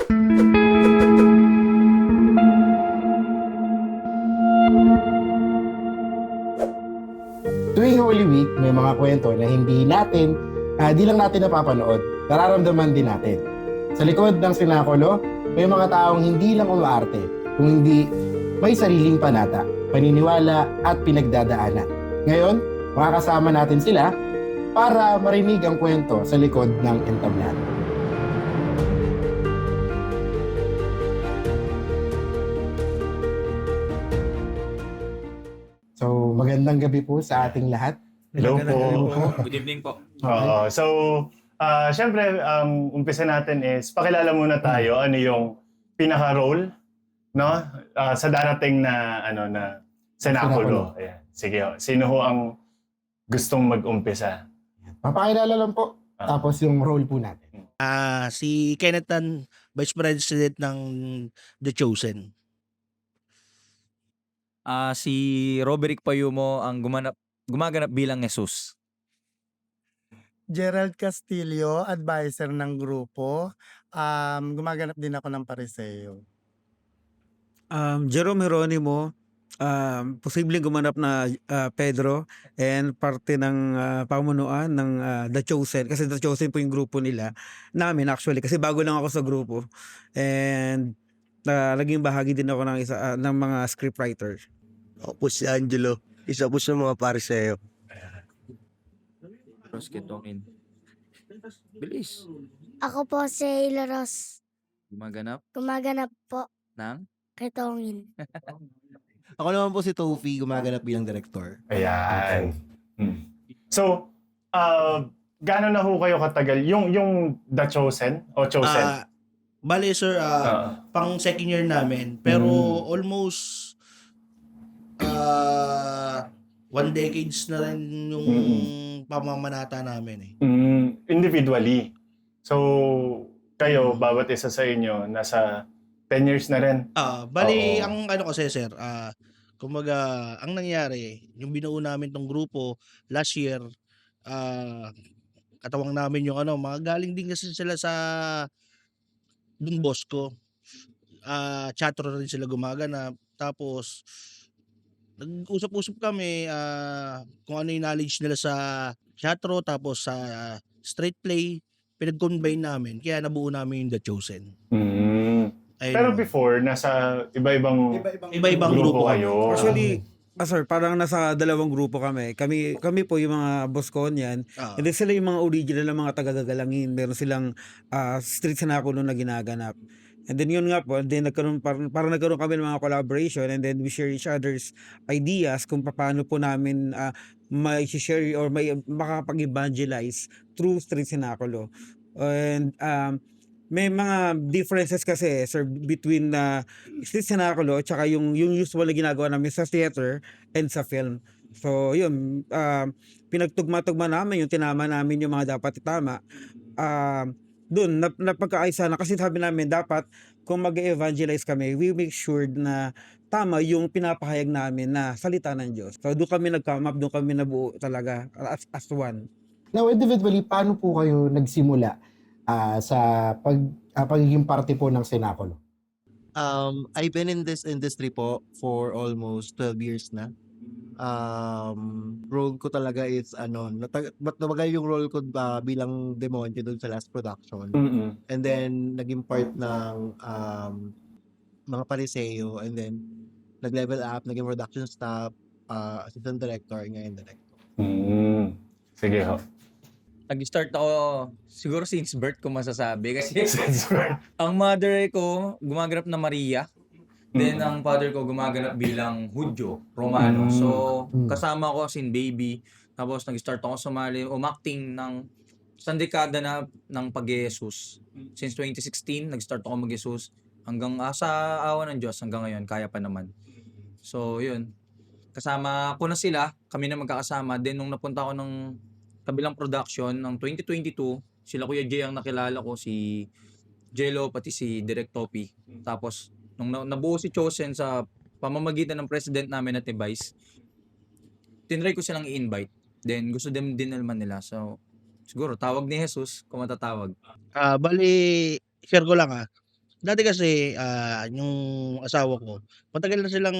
Tuwing Holy Week, may mga kwento na di lang natin napapanood, nararamdaman din natin. Sa likod ng sinakulo, may mga taong hindi lang umaarte, kung hindi may sariling panata, paniniwala at pinagdadaanan. Ngayon, makakasama natin sila para marinig ang kwento sa likod ng entablado. So, magandang gabi po sa ating lahat. Hello po. Good evening po. So, syempre, umpisa natin is pakilala muna tayo ano yung pinaka-role no sa darating na senakulo. Ayan. Sige, sino ho ang gustong mag-umpisa? Papakilala lang po, tapos yung role po natin. Si Kenneth Tan, Vice President ng The Chosen. Si Roberic Payumo ang gumaganap bilang Jesus. Gerald Castillo, advisor ng grupo. Gumaganap din ako ng pariseo. Jerome Heronimo, posibleng gumanap na Pedro and parte ng pamunuan ng The Chosen. Kasi The Chosen po yung grupo nila. Namin actually, kasi bago lang ako sa grupo. And naging bahagi din ako ng mga scriptwriter. Ako po si Angelo, isa po sa mga pariseo. Rosketokin. Bilis. Ako po si Hilaros. Gumaganap po ng Ketongin. Ako naman po si Tofi, gumaganap bilang direktor. Ayan. So, gaano na ho kayo katagal? Yung The Chosen o Chosen? Bale sir, pang second year namin. Pero almost 1 decades na rin yung pamamanata namin eh. Individually. So, kayo, bawat isa sa inyo, nasa 10 years na rin. Bali, Oo. ang ano kasi sir, kumbaga, ang nangyari, yung binuo namin tong grupo last year, katawang namin yung mga galing din kasi sila sa Don Bosco. Chatro rin sila gumaganap. Tapos, nag-usap-usap kami kung ano yung knowledge nila sa chatro, tapos sa street play, pinag-combine namin. Kaya nabuo namin yung The Chosen. Ayun. Pero before, nasa iba-ibang Iba-ibang grupo kayo. Actually, sir, parang nasa dalawang grupo kami. Kami po yung mga Bosconian. And then sila yung mga original na mga taga-gagalangin. Meron silang street sinakulo na ginaganap. And then yun nga po, and then parang nagkaroon kami ng mga collaboration, and then we share each other's ideas kung paano po namin may share or may makapag-evangelize through street sinakulo. And may mga differences kasi sir between street sinakulo at saka yung usual na ginagawa namin sa theater and sa film. So yun, pinagtugma-tugma namin yung tinama namin yung mga dapat itama. Doon napagkaaysa na kasi sabi namin dapat kung mag-evangelize kami, we make sure na tama yung pinapahayag namin na salita ng Diyos. So doon kami nag-come up, doon kami nabuo talaga as one. Now, individually, paano po kayo nagsimula sa pagiging parte po ng senakulo? I've been in this industry po for almost 12 years na. Role ko talaga is natagal yung role ko bilang demonyo dun sa last production. And then naging part ng mga pariseo, and then nag-level up, naging production staff, assistant director, ngayon director. Sige ho. Nag-start ako siguro since birth ko masasabi. Kasi ang mother ko gumaganap na Maria. Then ang father ko gumaganap bilang Hudyo, Romano. So kasama ko sin baby. Tapos nag-start ako sumali, umacting ng isang dekada na ng pag-Jesus. Since 2016, nag-start ako mag-Jesus. Hanggang sa awa ng Diyos, hanggang ngayon, kaya pa naman. So yun, kasama ko na sila, kami na magkakasama. Then nung napunta ako ng kabilang production, ng 2022, sila Kuya Jay ang nakilala ko, si Jello, pati si Direk Topi. Tapos nung nabuo si Chosen sa pamamagitan ng president namin at ni Vice, tinry ko silang i-invite. Then gusto din naman nila. So siguro tawag ni Jesus kung matatawag. Bali, share ko lang Dati kasi, yung asawa ko, matagal na silang,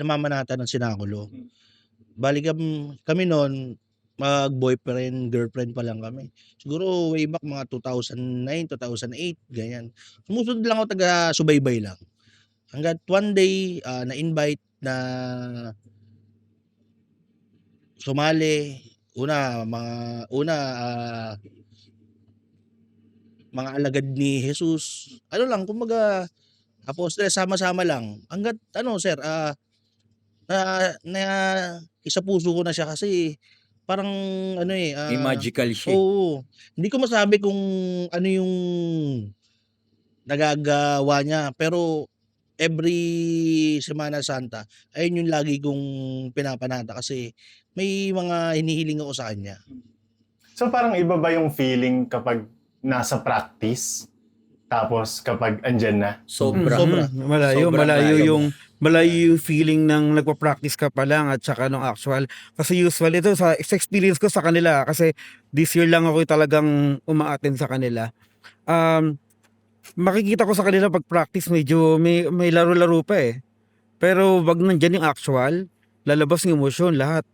namamanatan ng sinakulo. Bale kami nun, mag-boyfriend, girlfriend pa lang kami. Siguro way back mga 2009, 2008, ganyan. Sumusunod lang ako, taga-subaybay lang. Hangga't one day, na-invite na sumali. Mga alagad ni Jesus. Ano lang, kumbaga, apostle, sama-sama lang. Hangga't ano, sir, na na isapuso ko na siya kasi parang ano, May magical siya. oo. Hindi ko masabi kung ano yung nagagawa niya, pero every Semana Santa, ayun yung lagi kong pinapanata kasi may mga hinihiling ako sa kanya. So parang iba ba yung feeling kapag nasa practice tapos kapag andyan na? Sobra. Sobra. Malayo, Sobrang malayo layo. malayo yung feeling ng nagpa-practice ka pa lang at saka nung actual. Kasi usually ito sa experience ko sa kanila kasi this year lang ako talagang uma-attend sa kanila. Makikita ko sa kanila pag practice medyo may laro-laro pa eh. Pero wag nandiyan yung actual, lalabas yung emosyon lahat.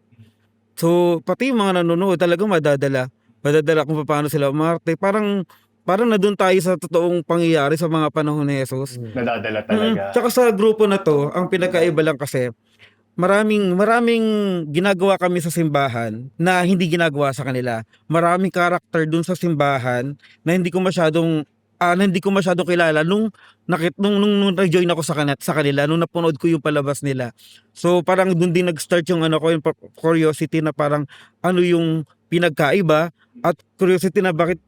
So pati yung mga nanonood talagang madadala kung paano sila umarte. Parang na doon tayo sa totoong pangyayari sa mga panahon ni Jesus. Nadadala talaga. Tsaka sa grupo na to, ang pinakaiba lang kasi, maraming ginagawa kami sa simbahan na hindi ginagawa sa kanila. Maraming karakter dun sa simbahan na hindi ko masyadong kilala nung nag-join ako sa kanila, nung napanood ko yung palabas nila. So parang dun din nag-start yung yung curiosity na parang ano yung pinagkaiba at curiosity na bakit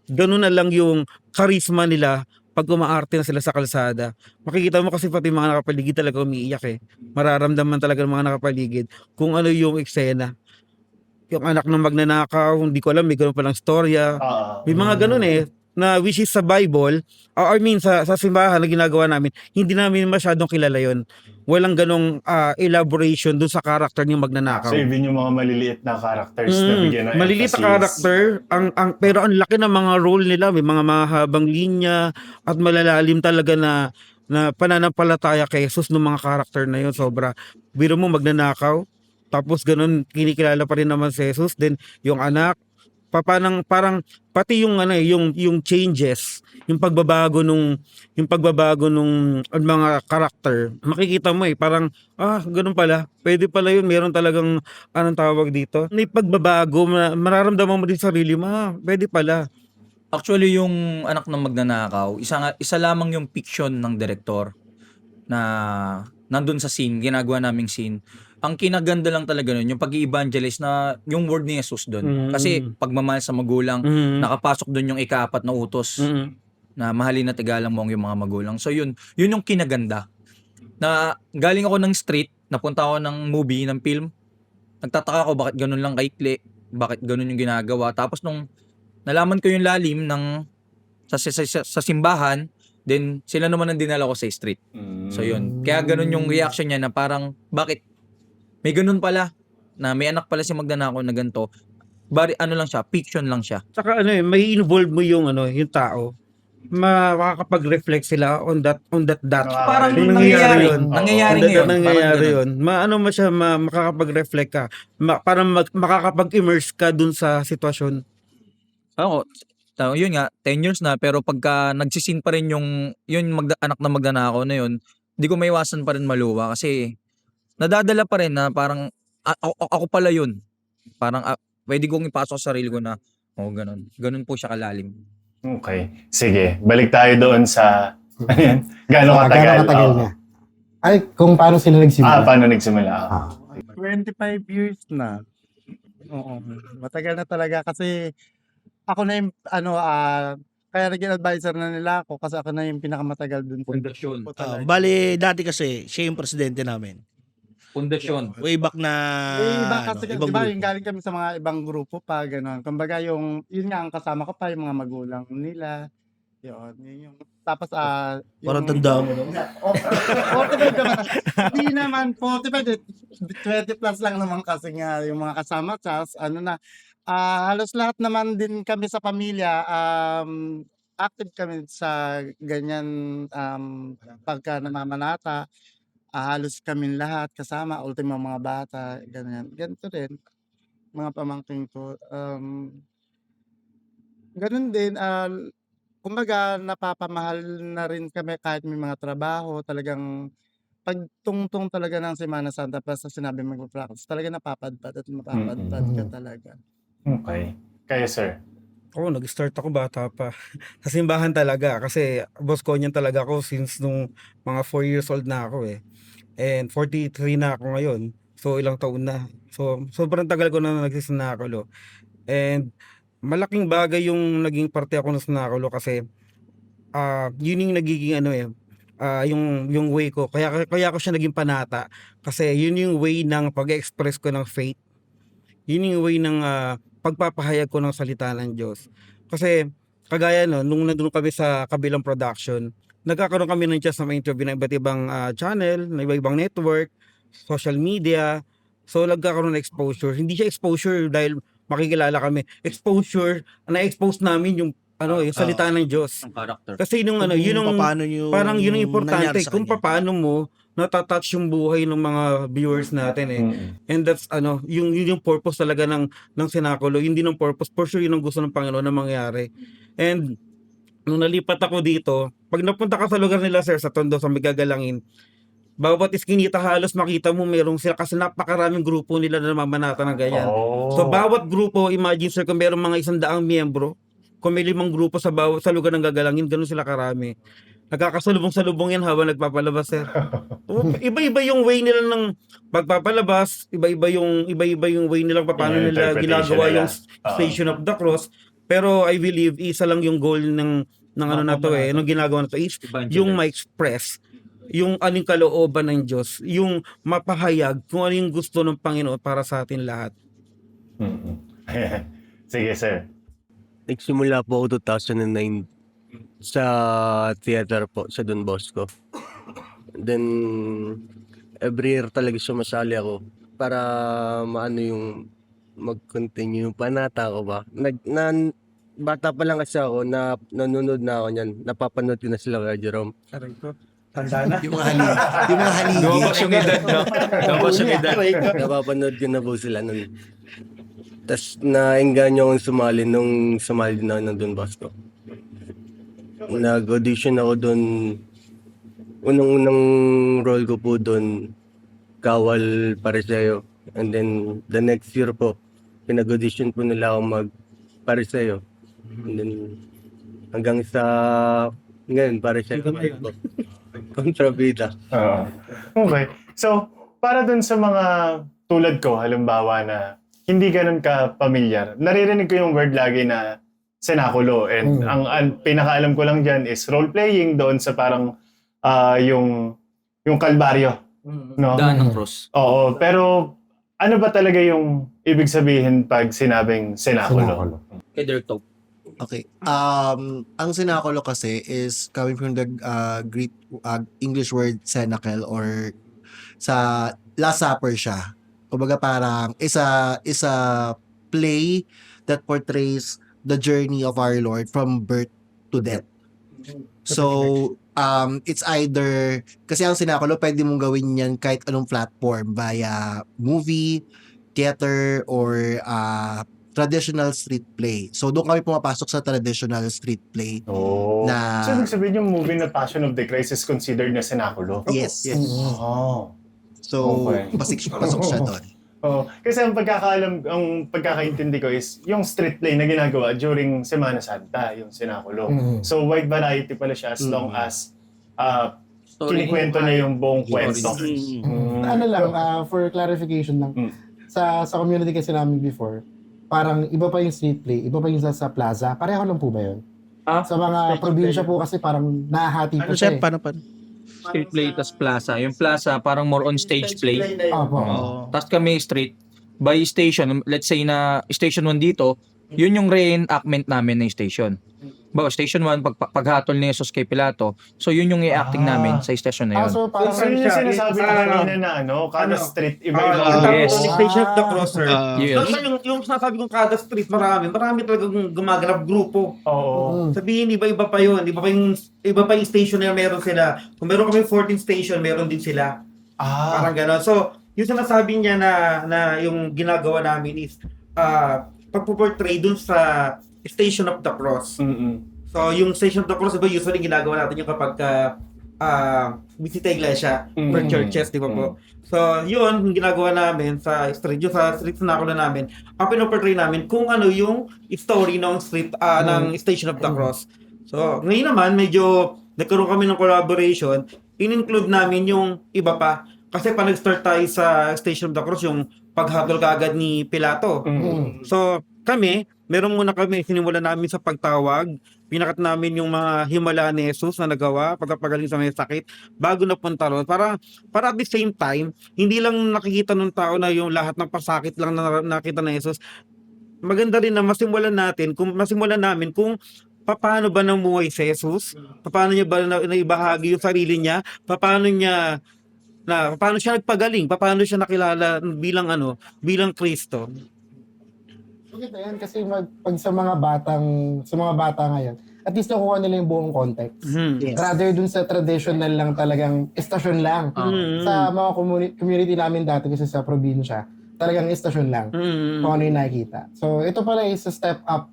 ganun na lang yung charisma nila pag umaarte na sila sa kalsada. Makikita mo kasi pati mga nakapaligid talaga umiiyak eh. Mararamdaman talaga ng mga nakapaligid kung ano yung eksena. Yung anak ng magnanakaw, hindi ko alam, may ganun palang storya. May mga ganun eh, na which is sa Bible, I mean sa simbahan na ginagawa namin, hindi namin masyadong kilala yon. Walang ganong elaboration dun sa karakter ng magnanakaw. So even yung mga maliliit na characters na bigyan ng Maliliit na emphasis. character, pero ang laki ng mga role nila, may mga mahabang linya at malalalim talaga na pananampalataya kay Jesus ng mga character na yun. Sobra. Biro mo magnanakaw, tapos ganun kinikilala pa rin naman si Jesus, then yung anak, parang pati yung yung changes, yung pagbabago nung mga karakter, makikita mo parang ganun pala, pwede pala yun, meron talagang anong tawag dito, may pagbabago, mararamdaman mo din sa sarili mo, pwede pala. Actually, yung anak ng magnanakaw, isa lamang yung fiction ng direktor na nandun sa scene, ginagawa naming scene. Ang kinaganda lang talaga nun, yung pag-i-evangelize na yung word ni Jesus doon. Kasi pagmamahal sa magulang, nakapasok doon yung ika-4 na utos na mahalin at igalang mo ang yung mga magulang. So yun yung kinaganda. Na galing ako ng street, napunta ako ng movie, ng film. Nagtataka ako bakit ganun lang kaikli, bakit ganun yung ginagawa. Tapos nung nalaman ko yung lalim ng sa simbahan, then sila naman ang dinala ko sa street. So yun. Kaya ganun yung reaction niya na parang bakit may ganun pala na may anak pala si magnanakaw na ganito. Bari ano lang siya, fiction lang siya. Saka may involve mo yung yung tao, makakapag-reflect sila on that dot. Parang Kung nangyayari yun. nangyayari Kung ngayon. nangyayari Parang yun. Makakapag-reflect ka. Parang makakapag-immerse ka dun sa sitwasyon. Oo. Yun nga, 10 years na pero pagka nagsisin pa rin yung anak na magnanakaw na yun, hindi ko maiwasan pa rin maluwa kasi nadadala pa rin na parang ako pala yun. Parang pwede kong ipasok sa sarili ko na ganun. Ganun po siya kalalim. Okay. Sige, balik tayo doon sa gano'ng katagal. Gano'ng katagal Oo. na? Ay, kung paano sila nagsimula. Paano nagsimula? 25 years na. Oo. Matagal na talaga kasi ako na yung kaya naging advisor na nila ako kasi ako na yung pinakamatagal dun. Pundasyon. Bale, dati kasi siya yung presidente namin. Pundasyon. Way back na Iba kasi ibang diba, grupo. yung galing kami sa mga ibang grupo pa, gano'n. Kumbaga yun nga ang kasama ko pa, yung mga magulang nila. Yun yung tapos Parang tanda mo. 45 naman. Hindi naman 45, 20 plus lang naman kasi nga yung mga kasama. Tapos halos lahat naman din kami sa pamilya, active kami sa ganyan, pagka namamanata, halos kaming lahat kasama, ultimo mga bata, ganyan. Ganito rin, mga pamangkin ko, gano'n din, kumbaga napapamahal na rin kami kahit may mga trabaho, talagang 'pag tungtong talaga ng Semana Santa basta sinabing magpa-practice, talagang napapadpad at mapapadpad ka Mm. talaga. Okay. Kayo, sir? Oo, nag-start ako bata pa. Sa simbahan talaga kasi Bosconian talaga ako since nung mga 4 years old na ako eh. And 43 na ako ngayon. So ilang taon na. So sobrang tagal ko na nagsisinakalo. And malaking bagay yung naging parte ako ng sinakalo kasi yun yung nagiging ano eh, yung way ko. Kaya ko siya naging panata kasi yun yung way ng pag-express ko ng faith. Yun yung way ng pagpapahayag ko ng salita ng Diyos. Kasi kagaya no, nung nandun kami sa kabilang production, nagkakaroon kami ng chance na ma-interview ng iba't ibang channel, ng iba't ibang network, social media. So nagkakaroon ng exposure. Hindi siya exposure dahil makikilala kami. Exposure, na-expose namin yung yung salita ng Diyos. Ang character. Kasi yun Kung yung papaano yung parang yun ang nangyari importante sa kung kanya. paano mo natatouch yung buhay ng mga viewers natin eh. And that's yung purpose talaga ng sinakulo. Hindi ng purpose, for sure yun ang gusto ng Panginoon na mangyari. And nung nalipat ako dito, pag napunta ka sa lugar nila sir, sa Tondo, sa Migagalangin, bawat iskinita halos makita mo meron sila kasi napakaraming grupo nila na namamanata ng ganyan. Oh. So bawat grupo, imagine sir kung meron mga 100 miyembro, kung may 5 grupo sa lugar ng gagalangin, ganun sila karami. Nagkakasalubong-salubong yan habang nagpapalabas sir. Iba-iba yung way nila ng pagpapalabas, iba-iba yung way nila paano Yung nila interpretation ginagawa nila. yung Station of the Cross. Pero I believe isa lang yung goal ng ano na to eh, nung ginagawa na to is yung ma-express yung anong kalooban ng Diyos, yung mapahayag kung ano yung gusto ng Panginoon para sa atin lahat. Sige, sir. Nagsimula po ako 2009 sa theater po sa Don Bosco. Then every year talaga sumasali ako para maano yung mag-continue yung panata ko ba. Bata pa lang kasi ako na nanonood na ako niyan. Napapanood ko na sila kay Jerome. Tanda na. Yung mga haligi. Lumabas yung edad, no? Lumabas yung edad. Napapanood ko na po sila nun. Tapos naengganyo akong sumali nung sumali din ako ng Don Bosco. Nag-audition ako doon. Unang-unang role ko po doon, Kawal Pariseo. And then the next year po, pinag-audition po nila ako mag-Pariseo. And then hanggang sa ngayon, Pariseo po. Kontrabida. Okay. So, para dun sa mga tulad ko, halimbawa na hindi ganun ka pamilyar, naririnig ko yung word lagi na senakulo. And ang pinakaalam ko lang dyan is role-playing doon sa parang yung kalbaryo. No? Daan ng cross. Oo. Pero ano ba talaga yung ibig sabihin pag sinabing senakulo? Kay Dirk Talk. Okay. Ang sinakulo kasi is coming from the Greek English word cenacle or sa Last Supper siya. Kumbaga parang is a play that portrays the journey of our Lord from birth to death. So, it's either, kasi ang sinakulo, pwede mong gawin yan kahit anong platform via movie, theater, or traditional street play. So, doon kami pumapasok sa traditional street play. Oh. Na- So, ibig sabihin yung movie na Passion of the Christ is considered na senakulo? Yes. Oh. So, Okay. pasok siya doon. Oh, kasi ang pagkakaintindi ko is yung street play na ginagawa during Semana Santa, yung senakulo. So wide variety pala siya as long as kinikwento niya yung buong kwento. Ano lang, for clarification lang, sa community kasi namin before, parang iba pa yung street play, iba pa yung sa plaza. Pareho lang po ba yun? Sa mga probinsya po kasi parang nahahati po Ano siya sir, eh. paano? Street play tas plaza. Yung plaza parang more on stage play. Opo. Tapos kami street by station. Let's say na station 1 dito, yun yung reenactment namin ng station. Station 1, paghatol ni Jesus kay Pilato. So, yun yung i-acting namin sa station na yun. So So, parang yun yung siya, sinasabi is, ko kanina na kada ano, street, iba-iba. ang tawag Yes. doon, Station of the Cross, sir. Yes. So, yung sinasabi kong kada street, marami talagang gumaganap grupo. Oo. Sabihin, iba-iba pa yun. Iba pa yung station na meron sila. Kung meron kami 14 station, meron din sila. Parang gano'n. So, yung sinasabi niya na yung ginagawa namin is pagpo-portray dun sa Station of the Cross. So, yung Station of the Cross, diba, usually ginagawa natin yung kapag bisita iglesia for churches, di ba po? So, yun, yung ginagawa namin sa street na ako na namin, ang pinoportray namin kung ano yung story ng street, ng Station of the Cross. So, ngayon naman, medyo nagkaroon kami ng collaboration, in-include namin yung iba pa. Kasi pa nag-start tayo sa Station of the Cross, yung paghatol kaagad ni Pilato. So, sinimulan namin sa pagtawag, pinakat namin yung mga himala ni Jesus na nagawa, pagkapagaling sa may sakit, bago napunta ron. Para at the same time, hindi lang nakikita ng tao na yung lahat ng pasakit lang na nakita na Jesus. Maganda rin na masimulan namin kung paano ba namuhay si Jesus, paano niya ba naibahagi yung sarili niya, paano siya nagpagaling, paano siya nakilala bilang Kristo. Maganda yan kasi pag sa mga bata ngayon, at least nakuha nila yung buong context. Yes. Rather dun sa traditional lang talagang estasyon lang. Sa mga community namin dati kasi sa probinsya, talagang estasyon lang kung ano yung nakikita. So ito pala is a step up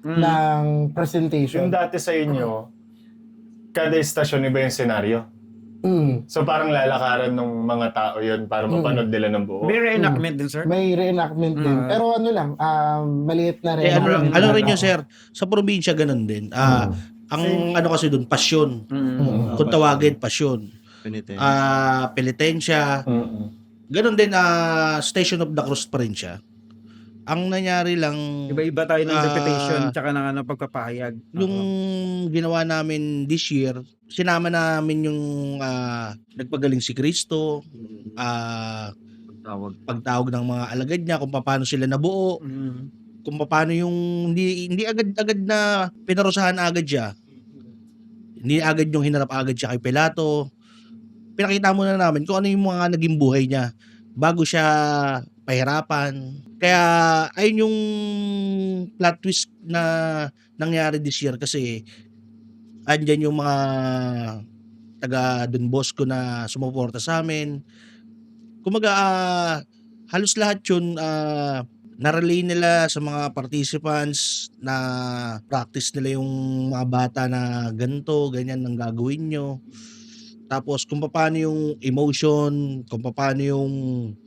ng presentation. Yung dati sa inyo, kada istasyon iba yung senaryo. So parang lalakaran ng mga tao yun para mapanood nila ng buo. May reenactment din, sir? May reenactment din. Pero ano lang, maliit na reenactment. Ano rin yun, sir? Sa probinsya, ganun din. Ang ano kasi doon, pasyon. Kung tawagin, pasyon. Penitensya. Ganun din, Station of the Cross pa rin siya. Ang nangyari lang, Iba-iba tayo ng reputation tsaka ng pagpapahayag. yung ginawa namin this year, sinama namin yung nagpagaling si Kristo, pagtawag ng mga alagad niya, kung paano sila nabuo, kung paano yung hindi agad-agad na pinarusahan agad siya. Hindi agad yung hinarap agad siya kay Pilato. Pinakita muna namin kung ano yung mga naging buhay niya bago siya pahirapan. Kaya ayun yung plot twist na nangyari this year kasi andyan yung mga taga Don Bosco na sumuporta sa amin. Kumaga halos lahat yun na-relay nila sa mga participants na practice nila yung mga bata na ganito, ganyan ang gagawin nyo. Tapos kung paano yung emotion, kung paano yung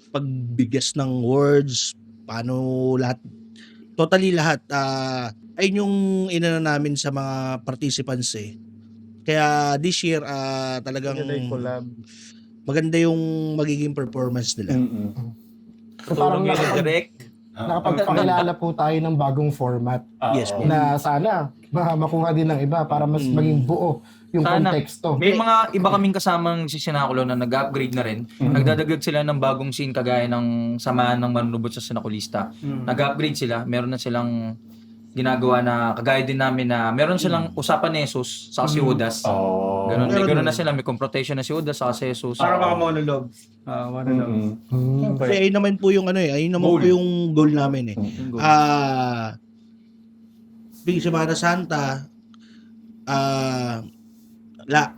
pagbigas ng words, paano lahat, totally lahat, ayun yung inano namin sa mga participants eh. Kaya this year, talagang maganda yung magiging performance nila. So parang Direct. nakapagpakilala po tayo ng bagong format Yes po. na sana makuha din ng iba para mas maging buo yung Sana. konteksto. May mga iba kaming kasamang si Sinakulo na nag-upgrade na rin. Nagdadagdag sila ng bagong scene kagaya ng Samahan ng Manunubot sa Sinakulista. Nag-upgrade sila. Meron na silang ginagawa na kagaya din namin na meron silang usapan ni Jesus sa si Judas. Ganun, may ganun na sila. May confrontation na si Judas sa si Jesus. Para mga monologue. Kasi ayun naman po yung ayun naman po yung goal namin eh. Big Semana Santa,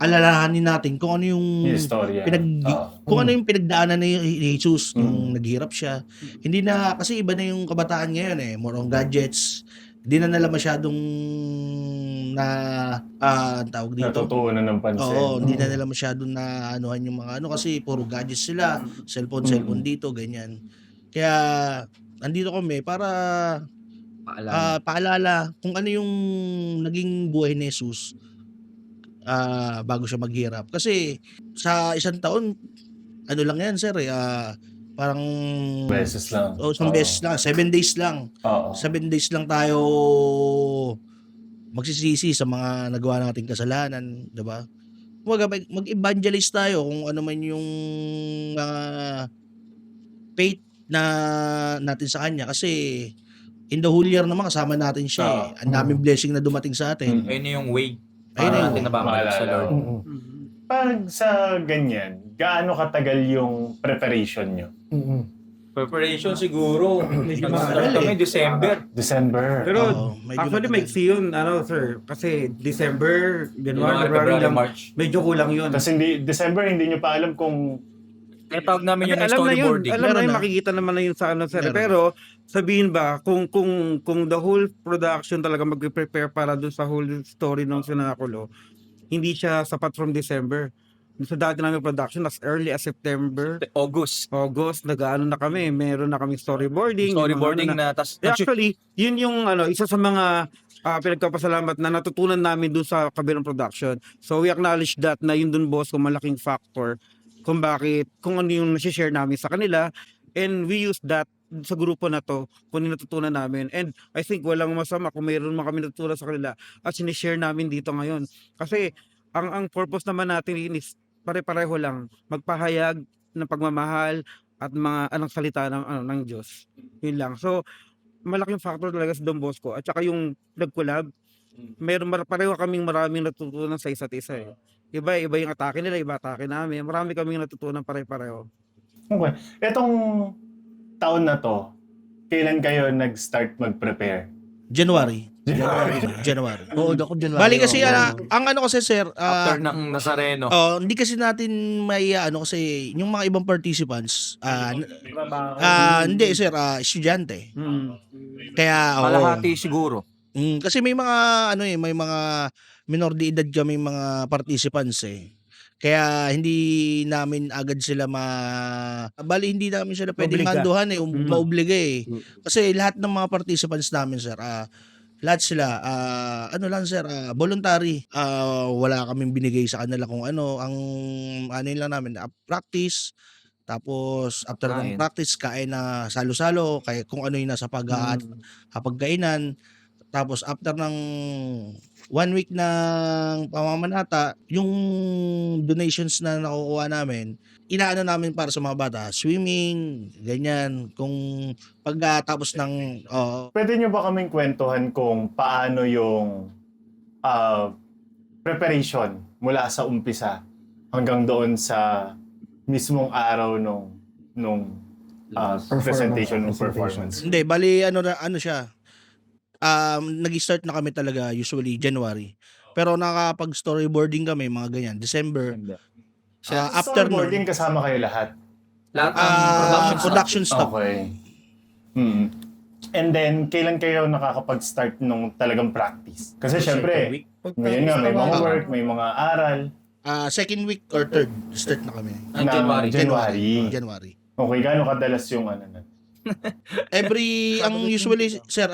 alalahanin natin kung ano yung Istorya. kung ano yung pinagdaanan ni Jesus nung naghirap siya. Hindi na kasi iba na yung kabataan ngayon eh, more on gadgets. Hindi na nila masyadong tawag dito. Natutuunan ng pansin. Oo, hindi na nila masyadong na anuhan yung mga kasi puro gadgets sila, cellphone dito, ganyan. Kaya andito kami para paalala kung ano yung naging buhay ni Jesus bago siya maghirap. Kasi sa isang taon, ano lang yan, sir, parang Beses lang. isang beses lang, 7 days lang. 7 days lang tayo magsisisi sa mga nagawa nating kasalanan, 'di ba? Mag-evangelize tayo kung ano man yung faith na natin sa kanya kasi in the whole year naman kasama natin siya eh. Ang daming blessing na dumating sa atin. Ayun na yung way. Ayun na Para yung natin nababalik sa Lord. Pag sa ganyan, gaano katagal yung preparation nyo? Preparation siguro. Nag-start kami December. December. Pero medyo actually matagal. may yun, sir. Kasi December, January, January, February February, lang, March. medyo kulang yun. Tapos December, hindi nyo pa alam kung Kaya tawag namin yung Alam na yun, storyboarding. alam na Meron yun, na. makikita naman na yun sa sir. Meron. Pero sabihin ba, kung the whole production talaga mag-prepare para doon sa whole story ng Sinakulo, hindi siya sapat from December. Sa dati namin production, as early as September, August. nag-ano na kami, meron na kami storyboarding. yung mga Storyboarding ano na. Tas, Actually, yun yung isa sa mga pinagpapasalamat na natutunan namin dun sa kabilang production. So we acknowledge that na yun dun boss kung malaking factor kung ano yung nasi-share namin sa kanila, and we use that sa grupo na to kung ano yung natutunan namin. And I think walang masama kung mayroon man kami natutunan sa kanila at sinishare namin dito ngayon. Kasi ang purpose naman natin is pare-pareho lang, magpahayag ng pagmamahal at mga anong salita ng Diyos. Yun lang. So, malaking factor talaga sa Don Bosco. At saka yung nag-collab, pareho kaming maraming natutunan sa isa't isa eh. Iba yung atake nila, iba atake namin. Marami kaming natutunan pare-pareho. Okay. Etong taon na to, kailan kayo nag-start mag-prepare? January. Oo, ako January. Bali kasi ako. ang ano kasi sir, after ng Nazareno. hindi kasi natin may kasi yung mga ibang participants hindi sir, estudyante. Kaya Kalahati siguro. kasi may mga may mga minor de edad kami mga participants eh. Kaya hindi namin agad sila hindi namin sila pwedeng Obliga. manduhan eh, maobliga eh. Kasi lahat ng mga participants namin sir, lahat sila lang sir, voluntary. Wala kaming binigay sa kanila kung ang lang namin, practice. Tapos after ng Kain. practice, kain na salo-salo, kaya kung ano yung nasa pagkainan. Tapos after ng 1 week ng pamamanata, yung donations na nakukuha namin, inaano namin para sa mga bata, swimming, ganyan. Kung pagkatapos ng Pwede nyo ba kaming kwentuhan kung paano yung preparation mula sa umpisa hanggang doon sa mismong araw nung presentation ng performance? Hindi, bali ano siya. Nag-start na kami talaga usually January. Pero nakapag-storyboarding kami mga ganyan, December. After nun, Storyboarding kasama kayo lahat? Lahat ng production stuff. Okay. And then, kailan kayo nakakapag-start nung talagang practice? Kasi syempre, ngayon nga may mga work, may mga aral. Second week or third, start na kami. Ng January. January. Okay, gaano kadalas yung na? Usually, sir,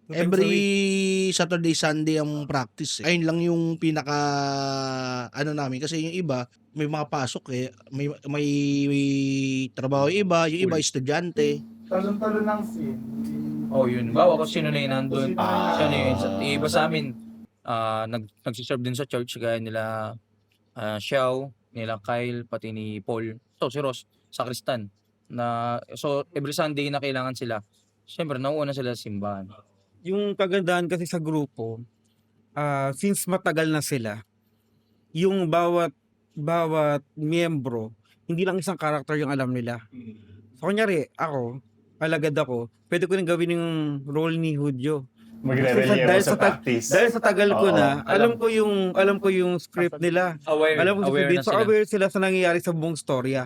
every Saturday, Sunday ang practice. Ayun lang yung pinaka, namin. Kasi yung iba, may mga pasok eh. May trabaho yung iba estudyante. Talon-talon ng scene. Yun. Bawa kung sino na yun nandun. Siya na yun. Iba sa amin, nagsiserve din sa church, gaya nila Xiao, nila Kyle, pati ni Paul. So, si Ross, sakristan. So every Sunday na kailangan sila, syempre nauuna sila sa simbahan. Yung kagandahan kasi sa grupo, since matagal na sila, yung bawat miyembro, hindi lang isang karakter yung alam nila. So kunyari, alagad ako, pwede ko rin gawin yung role ni Hudyo. Magre-relievo sa practice. Dahil sa tagal ko na, Oo. alam ko yung script nila. Alam ko Aware na so sila. aware sila sa nangyayari sa buong storya.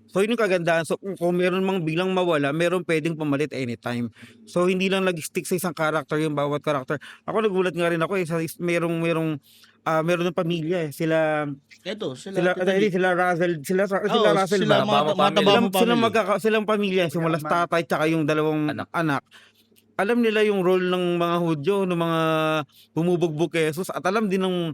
So yun yung kagandahan. So kung meron mang biglang mawala, meron pwedeng pamalit anytime. So hindi lang nag-stick sa isang character yung bawat character. Ako nagulat nga rin ako merong ng pamilya eh. Sila Russell, sila Russell sila ba? matabang family. Silang pamilya, simula sa tatay tsaka yung dalawang anak. Alam nila yung role ng mga Hudyo, ng mga bumubugbog kay Jesus, at alam din nung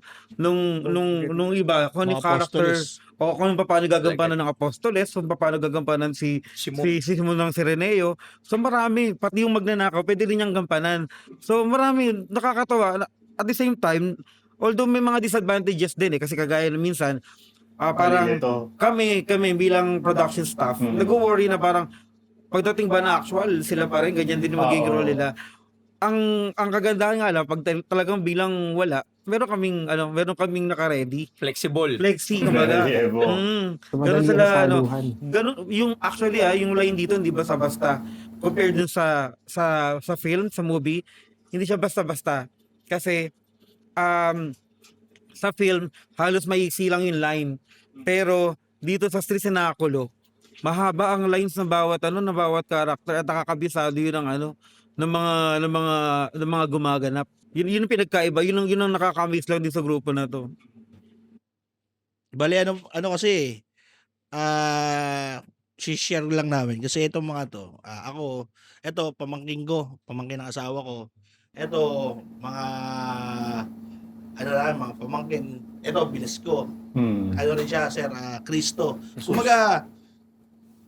iba kung ano yung Mga character apostoles. o kung paano gagampanan ng apostoles, kung paano gagampanan si Simon ng Sireneo. So marami, pati yung magnanakaw, pwede rin niyang gampanan. So marami, nakakatawa. At the same time, although may mga disadvantages din kasi kagaya na minsan, parang kami bilang production staff, nag-worry na parang, pagdating ba na actual, sila pa rin, ganyan din yung magiging Oo. role nila. Ang kagandahan nga lang, pag talagang bilang wala, meron kaming naka-ready. Flexible. Flexi, kumbaga. Relevo. So, Ganun madali sila, na ano, saluhan. ganun, yung actually yung line dito, hindi basta-basta. Compared dun sa film, sa movie, hindi siya basta-basta. Kasi, sa film, halos maiksi lang yung line. Pero, dito sa Street Cenaculo, mahaba ang lines ng bawat karakter at nakakabisado yun ng mga gumaganap. Yun yung pinagkaiba, yun ang nakakamiss lang din sa grupo na to. Bali ano kasi, share lang namin kasi itong mga 'to, ako, eto pamangkin ko, pamangkin ng asawa ko. Eto mga ano lang, mga pamangkin. Eto binas ko. Ano rin siya, Sir Cristo. Kumbaga,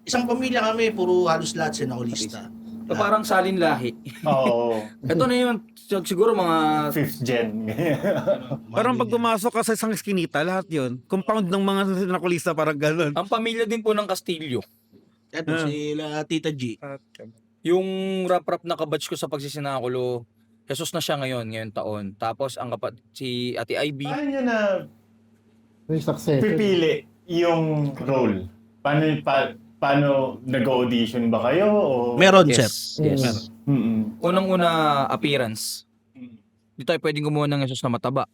isang pamilya kami, puro halos lahat sinakulista. Parang salin lahi. Oo. Ito na yung siguro mga Fifth gen. Parang pag pumasok ka sa isang eskinita, lahat yun. Compound ng mga nakulista, parang gano'n. ang pamilya din po ng Castillo. Eto sila Tita G. Yung rap-rap na kabatch ko sa pagsisinakulo, Jesus na siya ngayon taon. Tapos ang si Ate Ivy, Paano nyo na Yung success. pipili yung role? Paano nag-audition ba kayo? O... Meron, Sir. yes, yes. Meron. Mm-mm. Unang-una, appearance. Hindi tayo pwedeng kumuha ng Jesus na mataba.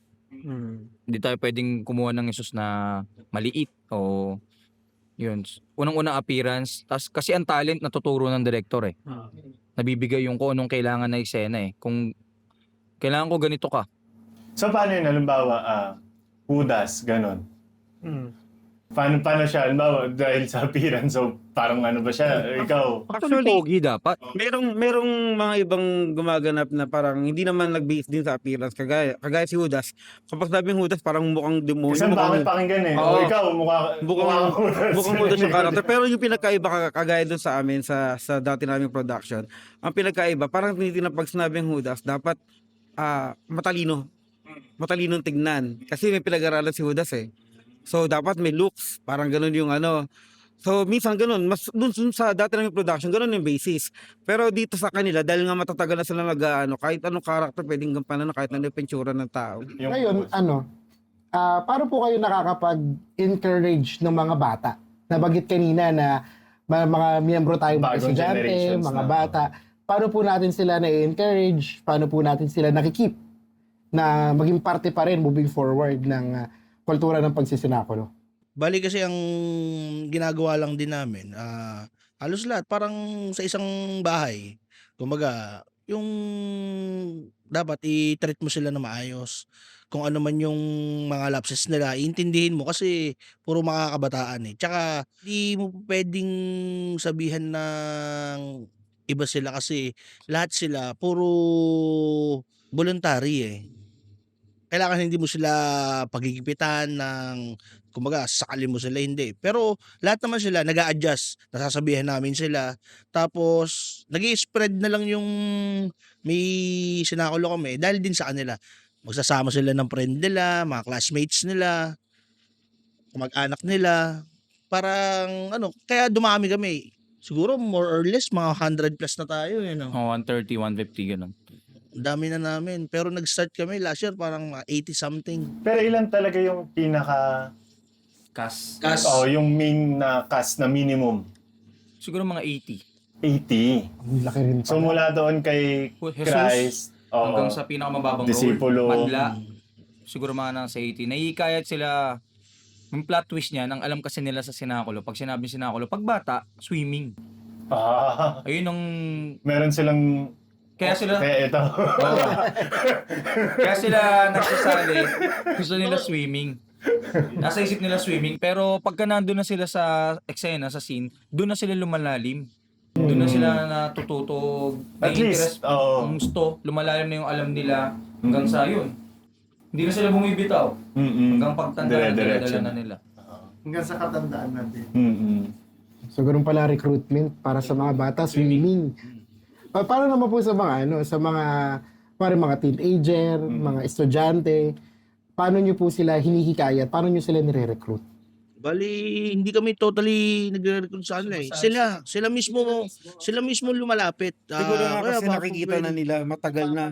Hindi tayo pwedeng kumuha ng Jesus na maliit o yun. Unang-una appearance, kasi ang talent natuturo ng director eh. Nabibigay yung kung anong kailangan na eksena eh. Kung kailangan ko ganito ka. So paano yun? Halimbawa, Judas, ganon. Paano siya? Halimbawa, dahil sa appearance, so parang ano ba siya? Ikaw? Actually, pogi dapat. Merong mga ibang gumaganap na parang hindi naman nag-base din sa appearance. Kagaya si Judas. Kapag sabing Judas, parang mukhang demonyo. Kasi ang pangit pakinggan eh. Oo. O ikaw, Mukhang Judas. Judas yung karakter. Pero yung pinagkaiba kagaya dun sa amin, sa dati naming production, ang pinagkaiba, parang tinitingnan pag sinabing Judas, dapat matalino. Matalinong tignan. Kasi may pinag-aralan si Judas eh. So, dapat may looks. Parang ganun yung ano. So, minsan ganun. Mas dun sa dati namin production, ganun yung basis. Pero dito sa kanila, dahil nga matatagal na sila kahit anong character pwedeng gampanan na kahit ano yung pintura ng tao. Ngayon, paano po kayo nakakapag-encourage ng mga bata? Nabanggit kanina na mga miyembro tayong mga Bagong estudyante, generations mga na. bata. Paano po natin sila na-encourage? Paano po natin sila nakikip na maging parte pa rin moving forward ng kultura ng pagsisinakulo? Bali kasi ang ginagawa lang din namin, halos lahat parang sa isang bahay. Kumbaga, yung dapat i-treat mo sila na maayos. Kung ano man yung mga lapses nila, iintindihin mo kasi puro mga kabataan eh. Tsaka di mo pwedeng sabihan ng iba sila kasi lahat sila puro voluntary eh. Kailangan hindi mo sila pagigipitan ng kumbaga sakalin mo sila, hindi. Pero lahat naman sila nag-a-adjust, nasasabihan namin sila. Tapos nag-i-spread na lang yung may sinakulo kami dahil din sa kanila. Magsasama sila ng friend nila, mga classmates nila, kamag-anak nila. Parang kaya dumami kami. Siguro more or less mga 100 plus na tayo. 130, 150 ganun. Ang dami na namin. Pero nag-start kami last year parang mga 80 something. Pero ilan talaga yung pinaka... Cast. yung main na cast na minimum? Siguro mga 80. 80. Ang laki rin So pala. mula doon kay Jesus, Christ, hanggang sa pinakamababang Disipulo. role, madla, siguro mga nasa 80. Nahihikayat sila, yung plot twist niya, ang alam kasi nila sa sinakulo, pag sinabi sinakulo, pag bata, swimming. Ayun ang, Meron silang... kaya sila, Kaya ito. kaya sila nagsasali, gusto nila swimming. Nasa isip nila swimming, pero pagka nandun na sila sa eksena, sa scene, doon na sila lumalalim. Doon na sila natututo, At may least, interest, oo. ang gusto, lumalalim na yung alam nila hanggang sa yun. Hindi na sila bumibitaw. Hanggang pagtanda na Dire-diretso. dala na nila. Hanggang sa katandaan natin. So, ganun pala recruitment para sa mga bata, swimming. Paano naman po sa mga teenager, mga estudyante, paano nyo po sila hinihikayat? Paano nyo sila nire-recruit? Bali, hindi kami totally nagre-recruit sa kanila eh. Sila mismo lumalapit. Siguro nga Kuya, kasi baka nakikita pwede. na nila, matagal na.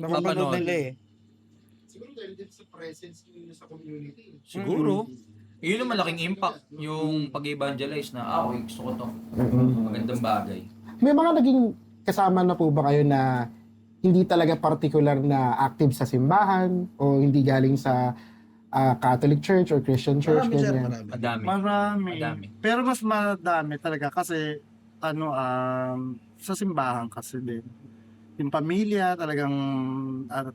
Napapanood Papanood. nila eh. Siguro dahil din sa presence niyo sa community. Siguro. Yun ang malaking impact. Yung pag-evangelize na, okay, gusto ko to. Magandang bagay. May mga naging kasama na po ba kayo na hindi talaga particular na active sa simbahan o hindi galing sa Catholic Church or Christian Church? Marami, sir, ganyan? marami. Madami. Marami. Madami. Pero mas madami talaga kasi sa simbahan kasi din. Yung pamilya talagang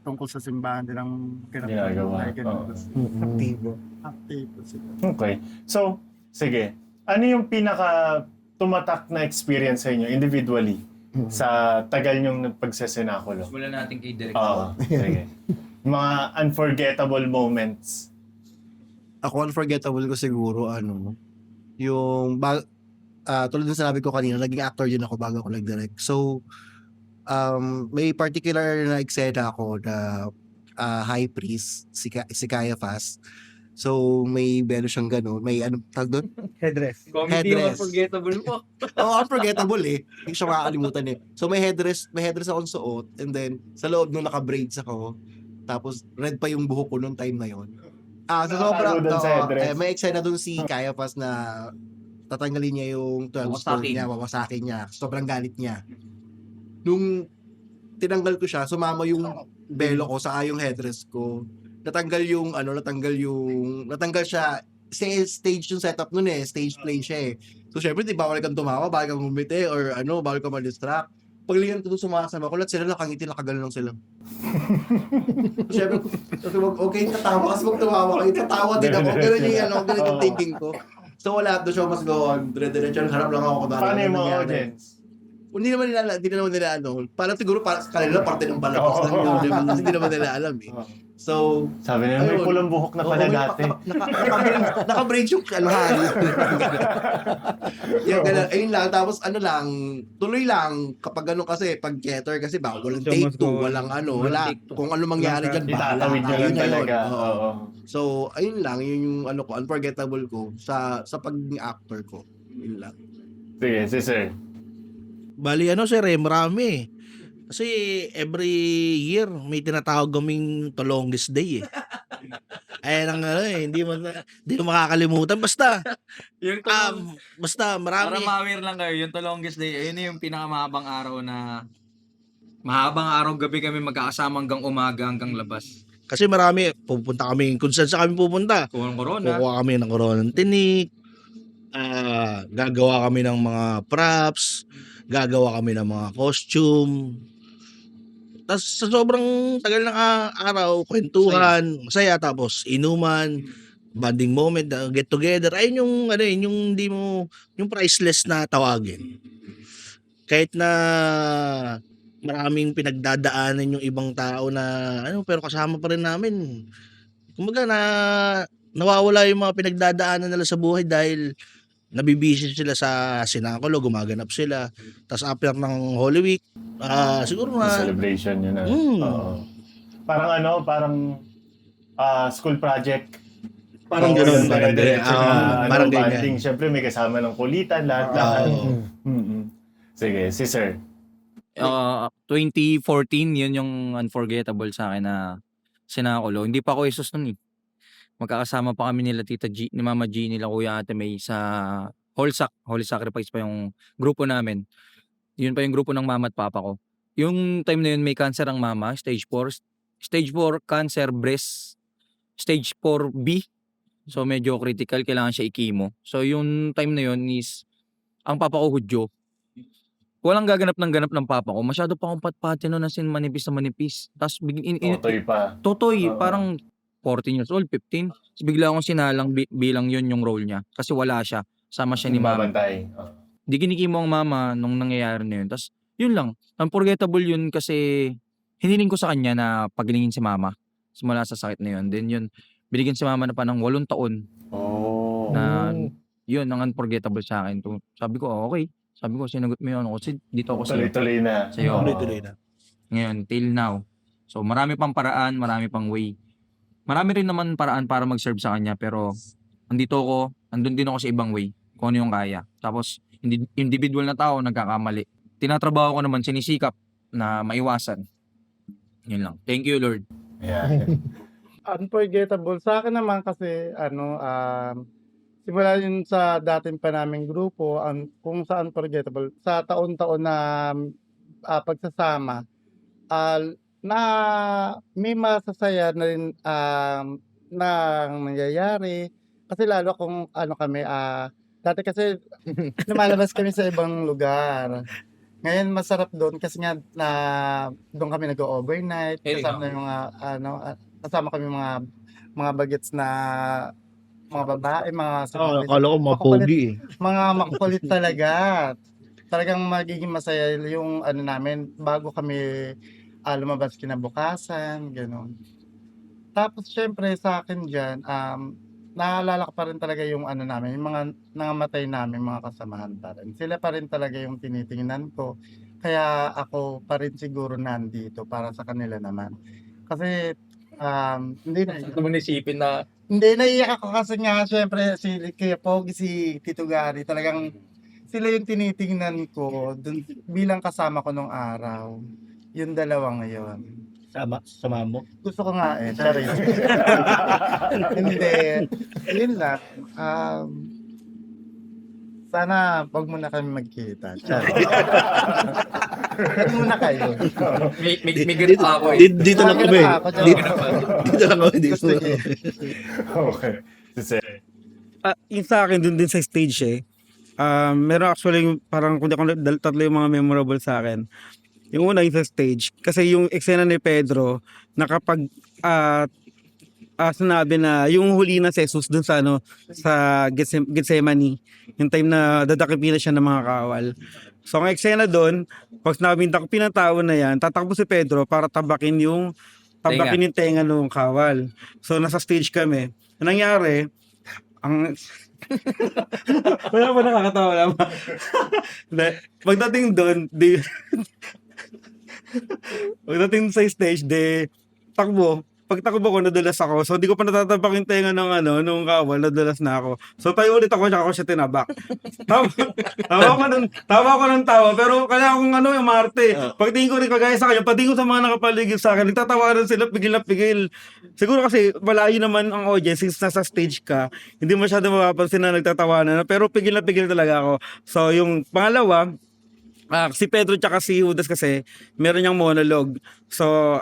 tungkol sa simbahan din ang Ginagawa. Oo. Aktibo. Active sila. Okay. So, sige. Ano yung pinaka tumatak na experience sa inyo individually sa tagal nyong pagsesenakulo? Simulan natin kay Direk. Oo. Sige. Mga unforgettable moments. Ako unforgettable ko siguro yung tulad ng sinabi ko kanina, naging actor din ako bago ako nag-direct. So may particular na eksena ako na high priest si Caiaphas. So may meron siyang gano'n, may tawag doon? Headdress. Comedy yung Headdress. unforgettable mo. Unforgettable eh. Hindi siya makakalimutan eh. So may headdress akong suot, and then sa loob nung naka-braids ako, tapos red pa yung buhok ko nung time na yon. Sa sobrang, Nakatago dun sa headdress. may eksena dun si Caiaphas na tatanggalin niya yung 12 spoon Wawasakin. niya, wawasakin niya. Sobrang galit niya. Nung tinanggal ko siya, sumama yung belo ko sa yung headdress ko. Natanggal siya. Stage yung setup nun eh. Stage play siya eh. So syempre, di bawal kang tumawa, bawal kang umiti, or bawal kang ma-distract. Pagliyan ko doon sumakasama ko, lahat sila nakangiti, nakagano lang sila. So syempre, okay, tatawa kasi kung tumawa kayo, tatawa din ako. Ganun yung thinking ko. So wala, the show must go on. Dire-diretso, harap lang ako. Paano yung mga audience? Hindi naman nila parang siguro para sa kanila parte ng palabas lang yun. Kasi hindi naman nila alam eh. So, Sabi nila, may ayun. pulang buhok na pala Oo, dati. Naka-break yung hari. Yung ganun. Ayun lang. Tapos tuloy lang. Kapag kasi, pag getter kasi baka walang So, take mas two, go- wala. walang take two. Kung ano mangyari dyan, bahala. Itatawid nyo lang Yun na yun. talaga. Oo. Oo. So, ayun lang. Yun yung unforgettable ko sa pagiging actor ko. Yun lang. Sige, si sir. Bali sir marami. Kasi every year may tinatawag kaming the longest day eh. Ayan hindi mo makakalimutan. Basta, Yung basta para marami. ma-aware lang kayo, yung the longest day, ayun yung pinakamahabang araw na mahabang araw gabi kami magkakasama hanggang umaga, hanggang labas. Kasi marami, pupunta kami, kung saan kami pupunta. Kung corona. Kukuha kami ng corona ng tinik, gagawa kami ng mga props, gagawa kami ng mga costume. Tapos sa sobrang tagal ng araw, kwentuhan, masaya, tapos inuman, bonding moment, get together. Ayun yung yung hindi mo, yung priceless na tawagin. Kahit na maraming pinagdadaanan yung ibang tao na pero kasama pa rin namin. Kumbaga nawawala yung mga pinagdadaanan nila sa buhay dahil nabibisi sila sa sinakulo, gumaganap sila. Tapos after ng Holy Week, siguro Celebration yun na. Oo. Parang school project. parang Oo, gano'n. yung Parang dire-diretso na, parang bonding. ganyan. Siyempre, may kasama ng kulitan, lahat-lahat. Sige, si sir. 2014, yun yung unforgettable sa akin na sinakulo. Hindi pa ako isos nun eh. Magkakasama pa kami nila Tita G, ni Mama G, nila Kuya Ate May sa Holy Sacrifice pa yung grupo namin. Yun pa yung grupo ng mama at papa ko. Yung time na yun may cancer ang mama, stage 4. Stage 4 cancer breast, stage 4B. So medyo critical, kailangan siya i-chemo. So yung time na yun is, ang papa ko Hudyo. Walang gaganap ng papa ko. Masyado pa akong patpati noon na manipis na manipis. Tapos Totoy pa. Totoy, Oo. parang 14 years old, 15. So, bigla akong sinalang bilang yun yung role niya. Kasi wala siya. Sama siya ni mama. Babantay. Di kinikimo ang mama nung nangyayari na yun. Tapos, yun lang. Unforgettable yun kasi hiniling ko sa kanya na pagalingin si mama. Simula sa sakit na yun. Then yun, binigyan si mama na pa ng 8 taon. Oh. Na yun, ang unforgettable sa akin. Sabi ko, okay. Sabi ko, sinagot mo yun. Kasi dito ako sa'yo. Tuloy-tuloy na. Sa'yo. Tuloy-tuloy na. Ngayon, till now. So, marami pang paraan, marami pang way. Marami rin naman paraan para mag-serve sa kanya, pero andito ako, andun din ako sa ibang way, kung ano yung kaya. Tapos, individual na tao, nagkakamali. Tinatrabaho ko naman, sinisikap na maiwasan. Yun lang. Thank you, Lord. Yeah. Unforgettable sa akin naman kasi simula yun sa dating pa naming grupo, kung sa unforgettable, sa taon-taon na pagsasama, ah, na may masasaya na rin na nangyayari. Kasi lalo kung ano kami, dati kasi lumalabas kami sa ibang lugar. Ngayon masarap doon kasi nga na doon kami nag-o-overnight, kasama yung mga kasama kami mga bagets na mga babae, mga Akala ko makukulit, mapogi eh. mga makukulit talaga. Talagang magiging masaya yung ano namin bago kami lumabas kinabukasan, gano'n. Tapos siyempre sa akin diyan, naalala ko pa rin talaga yung ano namin, yung mga nangamatay naming mga kasamahan pa rin. Sila pa rin talaga yung tinitingnan ko. Kaya ako pa rin siguro nandito para sa kanila naman. Kasi hindi na Ito mo naisipin na hindi, naiiyak ako kasi nga siyempre si Kuya Pogi, si Tito Gary, talagang sila yung tinitingnan ko dun, bilang kasama ko nung araw. Yung dalawang ngayon. Sama mo. Gusto ko nga eh, sorry. Hindi, yun lang. Sana wag muna kami magkita. Sorry. Wag muna kayo. may ganito ako eh. Dito lang kami. Dito lang kami. Dito. Okay. Kasi, Yung sa akin, dun din sa stage eh. Meron actually parang kung di ako tatlo yung mga memorable sa akin. Yung una yung sa stage. Kasi yung eksena ni Pedro, nakapag sinabi na yung huli na si Jesus dun sa sa Gethsemane, yung time na dadakipin na siya ng mga kawal. So ang eksena doon, pag sinabing takipin ng tao na yan, tatakbo si Pedro para tabakin yung tenga ng kawal. So nasa stage kami. Ang nangyari, wala pa nakakatawa lang. Pagdating doon, pagdating sa stage, takbo. Pag takbo ko, nadulas ako. So, di ko pa natatapak yung tenga nung kawal, nadulas na ako. So, tayo ulit ako, tsaka ako siya tinabak. Tawa ko ng tawa, pero kaya akong yung Marte. Pagtingin ko rin kagaya sa kanya, pagtingin ko sa mga nakapaligid sa akin, nagtatawanan sila, pigil na pigil. Siguro kasi, malayo naman ang audience, since nasa stage ka, hindi masyado mapapansin na nagtatawanan, pero pigil na pigil talaga ako. So, yung pangalawa, si Pedro tsaka si Judas kasi, meron niyang monologue. So,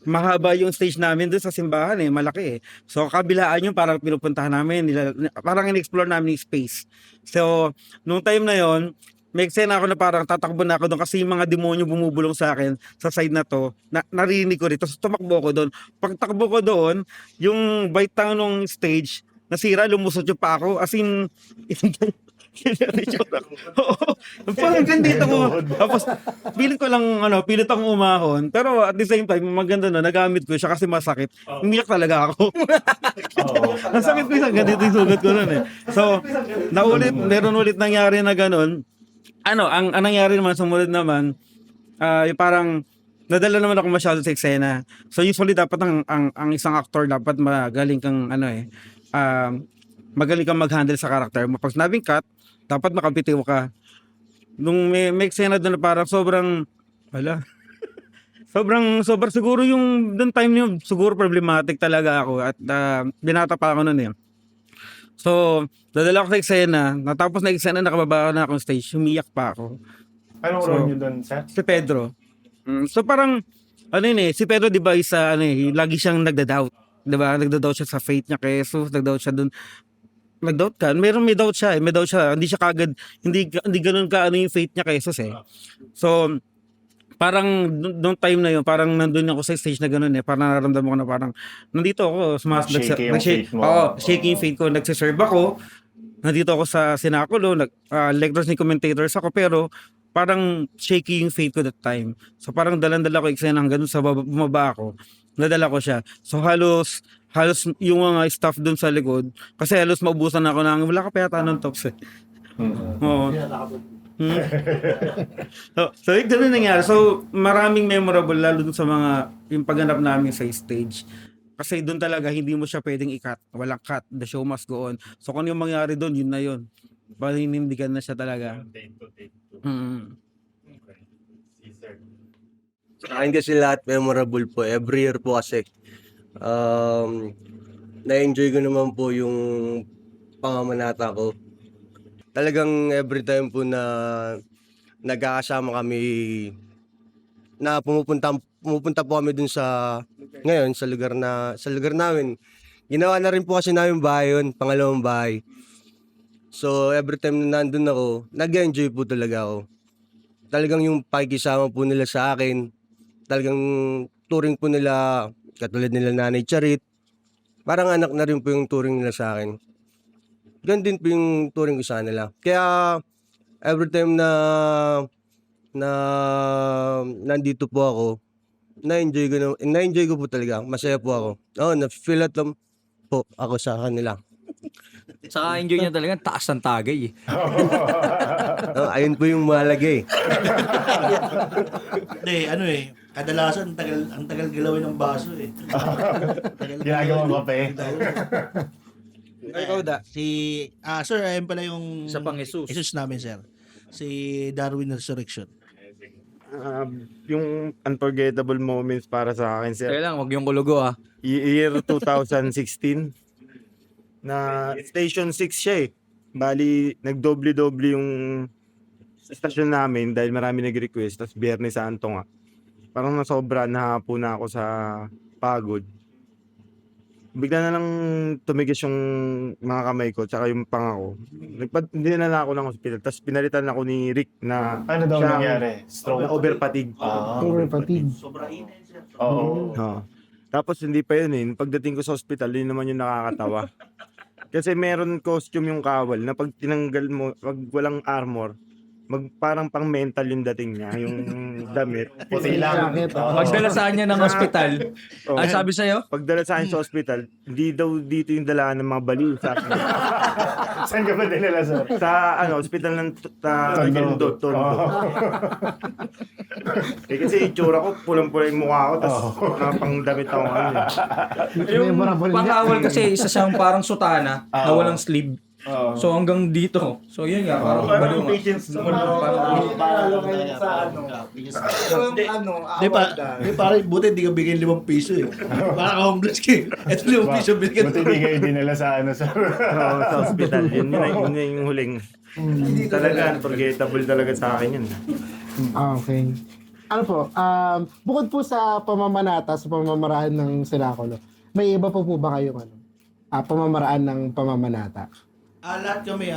mahaba yung stage namin doon sa simbahan malaki So, kabilaan yung parang pinupuntahan namin, parang in-explore namin yung space. So, nung time na yon, may eksena ako na parang tatakbo na ako doon kasi yung mga demonyo bumubulong sa akin sa side na to, narinig ko rin. Tapos tumakbo ko doon. Pagtakbo ko doon, yung bite tongue nung stage, nasira, lumusot yung pa ako. As in parang gandito ko. Tapos, pilit ko lang, pilit akong umahon. Pero at the same time, maganda nagamit ko siya kasi masakit. Umiyak talaga ako. Nasakit ko isang ganito yung sugat ko nun So, meron ulit nangyari na ganun. Ang nangyari naman, sumunod naman, yung parang, nadala naman ako masyado sa eksena. So, usually, dapat ang isang actor, dapat magaling kang, magaling kang mag-handle sa karakter mo. Pag sinabing cut, dapat makabitiw ka. Nung may eksena doon na parang sobrang siguro yung doon time niyo siguro problematic talaga ako at binata pa ako noon So, dadala ko sa eksena, natapos na eksena, nakababa na akong stage, humiyak pa ako. anong role niyo doon, sir? Si Pedro. So parang si Pedro 'di ba isa lagi siyang nagda-doubt. 'Di ba? Nagda-doubt siya sa faith niya kay Jesus, nagda-doubt siya doon. Nag-doubt ka? May doubt siya may doubt siya. Hindi siya kagad, hindi ganoon ka yung faith niya kay Jesus So, parang nung time na yun, parang nandun ako sa stage na ganoon parang nararamdaman ko na parang nandito ako, Shaky yung faith mo. shaking faith ko, nagsiserve ako. Nandito ako sa sinakulo, lectors ni commentators ako, pero parang shaky yung faith ko that time. So, parang dalan-dala ko eksena hanggang sa bumaba ako. Nadala ko siya. So, halos yung mga staff dun sa likod, kasi halos maubusan ako ng, wala ka pa yata ng tops Oo. So ganun nangyari. So, maraming memorable, lalo dun sa mga, yung pagganap namin sa stage. Kasi doon talaga hindi mo siya pwedeng i-cut. Walang cut. The show must go on. So kung ano yung mangyari doon, yun na yun. Paninindigan na siya talaga. Take two. Mm. Okay. Si sir. Sa akin kasi lahat memorable po. Every year po kasi. Na-enjoy ko naman po yung pangamanata ko. Talagang every time po na nagkakasama kami na pumupunta po kami dun ngayon sa lugar namin. Ginawa na rin po kasi namin bahay yun, pangalawang bahay. So every time na nandun ako, nag-enjoy po talaga ako. Talagang yung pakikisama po nila sa akin, talagang touring po nila, katulad nila Nanay Charit, parang anak na rin po yung touring nila sa akin. Ganun din po yung touring ko sa nila. Kaya every time na nandito po ako, na-enjoy ko po talaga. Masaya po ako. Na-feel at lang po ako sa kanila. Saka enjoy niya talaga, taas ng tagay eh. Ayun po yung mahalaga eh. Hindi, ano eh, kadalasan ang tagal galawin ng baso eh. Ginagawang kape. Ikaw da. Sir, ayun pala yung Isa pang Jesus. Jesus namin, sir. Si Darwin Resurrection. Yung unforgettable moments para sa akin, sir. Kaya lang, huwag yung kulugo ah. Year 2016 na Station 6 siya eh. Bali, nagdoble-doble yung stasyon namin dahil marami nag-request. Tapos Biyernes Santo nga. Parang nasobra na po na ako sa pagod. Bigla na lang tumigis yung mga kamay ko tsaka yung panga ko. Hindi na ako ng hospital. Tapos pinalitan ako ni Rick na Ano daw siya ang nangyari? Stroke? over fatigue. Over fatigue. Oo. Tapos hindi pa yun eh. Pagdating ko sa hospital, yun naman yung nakakatawa. Kasi meron costume yung kawal na pag tinanggal mo, pag walang armor, parang pang mental yung dating niya, yung damit. Puti lang. Jacket, Oo. Pagdala sa kanya ng ospital, Oh, ang sabi sa'yo, pagdala sa akin sa hospital, hindi daw dito yung dalaan ng mga baliw sa akin. Saan ka ba dinala, sir? Sa hospital ng Tondo. Tondo. Oo. Kasi itsura ko, pulang-pula yung mukha ko, tapos pang damit ako ano eh. yung Memorable niya. pangawal kasi isa siyang parang sutana na Oo. walang sleeve. Oo. So hanggang dito. So yun nga, parang baliw nga. Di pare, buti hindi ka bigyan 5 piso eh. Parang homeless ka eh. Ito 5 piso bigyan. Buti di kayo dinala sa sa... Oo, sa hospital. Yun na yung huling. Talaga, unforgettable talaga sa akin yun. Okay. Ano po, bukod po sa pamamanata, sa pamamaraan ng Sinakulo, may iba po ba kayong pamamaraan ng pamamanata? Lahat kami